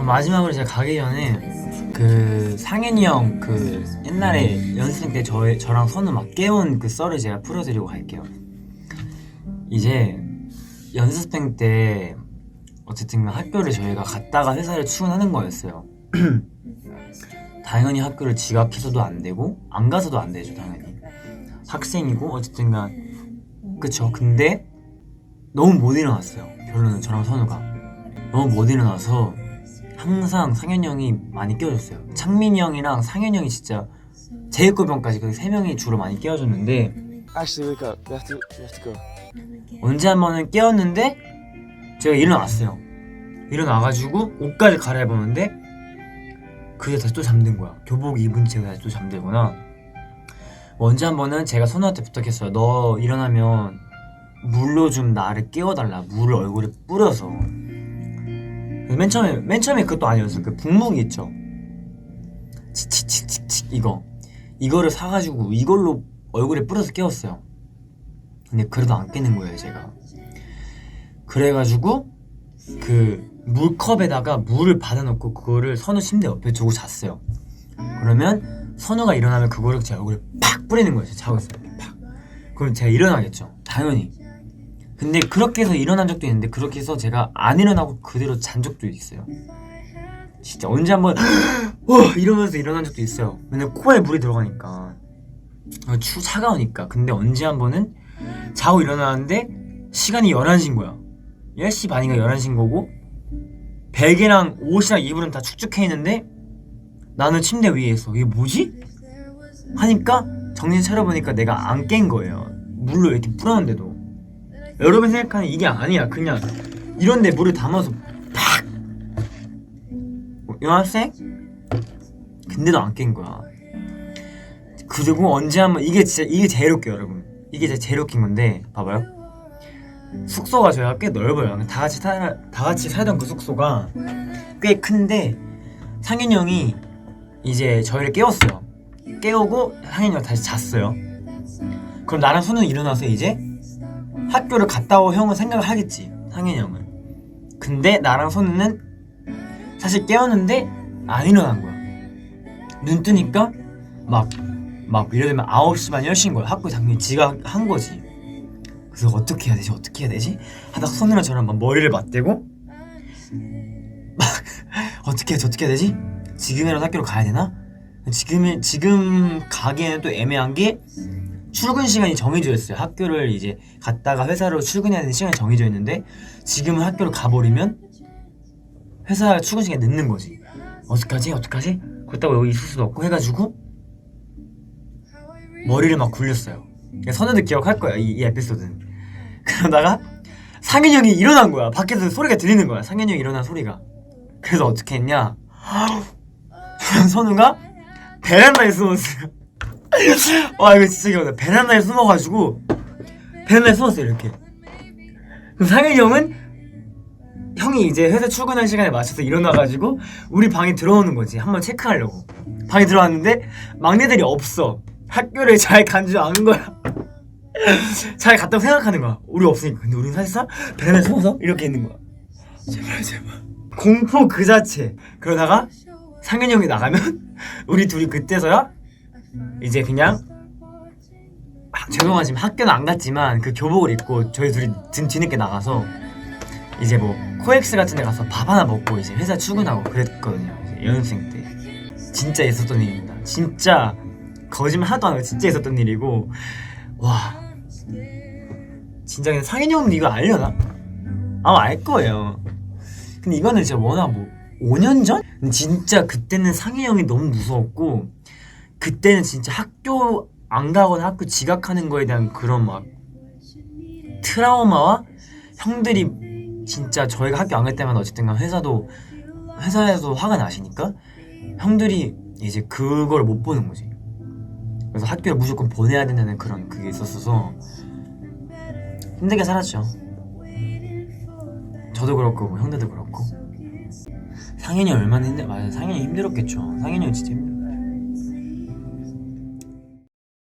마지막으로 제가 가기 전에 그 상현이 형 그 옛날에 연습생 때 저랑 선우 막 깨운 그 썰을 제가 풀어드리고 갈게요. 이제 연습생 때 어쨌든 학교를 저희가 갔다가 회사를 출근하는 거였어요. 당연히 학교를 지각해서도 안 되고 안 가서도 안 되죠. 당연히 학생이고 어쨌든 그쵸. 근데 너무 못 일어났어요. 결론은 저랑 선우가 너무 못 일어나서 항상 상현이 형이 많이 깨워줬어요. 창민이 형이랑 상현이 형이 진짜 제이콥 형까지 그 세 명이 주로 많이 깨워줬는데 Actually, wake up. You have to go. 언제 한 번은 깨웠는데 제가 일어났어요. 일어나가지고 옷까지 갈아입었는데 그게 다시 또 잠든 거야. 교복 입은 채로 다시 또 잠들구나. 언제 한 번은 제가 선우한테 부탁했어요. 너 일어나면 물로 좀 나를 깨워달라. 물을 얼굴에 뿌려서. 맨 처음에 그것도 아니었어요. 그 분무기 있죠. 칙칙칙칙칙 이거를 사가지고 이걸로 얼굴에 뿌려서 깨웠어요. 근데 그래도 안 깨는 거예요, 제가. 그래가지고 그 물컵에다가 물을 받아놓고 그거를 선우 침대 옆에 두고 잤어요. 그러면 선우가 일어나면 그거를 제 얼굴에 팍 뿌리는 거예요. 제가 자고 있어요. 팍. 그럼 제가 일어나겠죠. 당연히. 근데 그렇게 해서 일어난 적도 있는데 그렇게 해서 제가 안 일어나고 그대로 잔 적도 있어요. 진짜 언제 한번 이러면서 일어난 적도 있어요. 왜냐면 코에 물이 들어가니까 차가우니까. 근데 언제 한 번은 자고 일어나는데 시간이 11시인 거야. 10시 반인가 11시인 거고 베개랑 옷이랑 이불은 다 축축해 있는데 나는 침대 위에 있어. 이게 뭐지? 하니까 정신 차려보니까 내가 안 깬 거예요. 물로 이렇게 뿌렸는데도. 여러분 생각하는 이게 아니야. 그냥 이런데 물을 담아서 팍! 유학생? 근데도 안 깬 거야. 그리고 언제 한번 이게 제일 웃겨요, 여러분. 이게 진짜 제일 웃긴 건데 봐봐요. 숙소가 저희가 꽤 넓어요. 다 같이 살던 그 숙소가 꽤 큰데 상현이 형이 이제 저희를 깨웠어요. 깨우고 상현이 형 다시 잤어요. 그럼 나랑 선우는 일어나서 이제 학교를 갔다 올 형은 생각을 하겠지, 상현이 형은. 근데 나랑 선우는 사실 깨웠는데 안 일어난 거야. 눈 뜨니까 막 예를 들면 9시 반 10시인 거야. 학교에 당연히 지각한 거지. 그래서 어떻게 해야 되지? 하다가 선우랑 저랑 막 머리를 맞대고 막 어떻게 해야 되지? 지금이라도 학교로 가야 되나? 지금 가기에는 또 애매한 게 출근 시간이 정해져 있어요. 학교를 이제 갔다가 회사로 출근해야 되는 시간이 정해져 있는데 지금은 학교를 가버리면 회사 출근 시간이 늦는 거지. 어떡하지? 그렇다고 여기 있을 수도 없고 해가지고 머리를 막 굴렸어요. 선우도 기억할 거야, 이 에피소드는. 그러다가 상현이 형이 일어난 거야. 밖에서 소리가 들리는 거야. 상현이 형이 일어난 소리가. 그래서 어떻게 했냐, 선우가 베란다에 숨었어요. 와, 이거 진짜 기억나. 베란다에 숨어가지고 베란다에 숨었어요, 이렇게. 그럼 상현이 형은 형이 이제 회사 출근할 시간에 맞춰서 일어나가지고 우리 방에 들어오는 거지. 한번 체크하려고 방에 들어왔는데 막내들이 없어. 학교를 잘 간 줄 아는 거야. 잘 갔다고 생각하는 거야. 우리 없으니까. 근데 우리는 사실상 베란다에 숨어서 이렇게 있는 거야. 제발 공포 그 자체. 그러다가 상현이 형이 나가면 우리 둘이 그때서야 이제 그냥 죄송하지만 학교는 안 갔지만 그 교복을 입고 저희 둘이 뒤늦게 나가서 이제 뭐 코엑스 같은 데 가서 밥 하나 먹고 이제 회사 출근하고 그랬거든요. 이제 연습생 때. 진짜 있었던 일입니다. 진짜 거짓말 하나도 안 하고 진짜 있었던 일이고, 와 진짜. 근데 상현이 형은 이거 알려나? 아마 알 거예요. 근데 이거는 진짜 워낙 뭐 5년 전? 근데 진짜 그때는 상현이 형이 너무 무서웠고, 그때는 진짜 학교 안 가거나 학교 지각하는 거에 대한 그런 막 트라우마와 형들이 진짜 저희가 학교 안 갈 때마다 어쨌든 간 회사에서 화가 나시니까 형들이 이제 그걸 못 보는 거지. 그래서 학교를 무조건 보내야 된다는 그런 그게 있었어서 힘들게 살았죠. 저도 그렇고 뭐 형들도 그렇고. 상현이 얼마나 맞아, 상현이 힘들었겠죠. 상현이 진짜 힘들었어.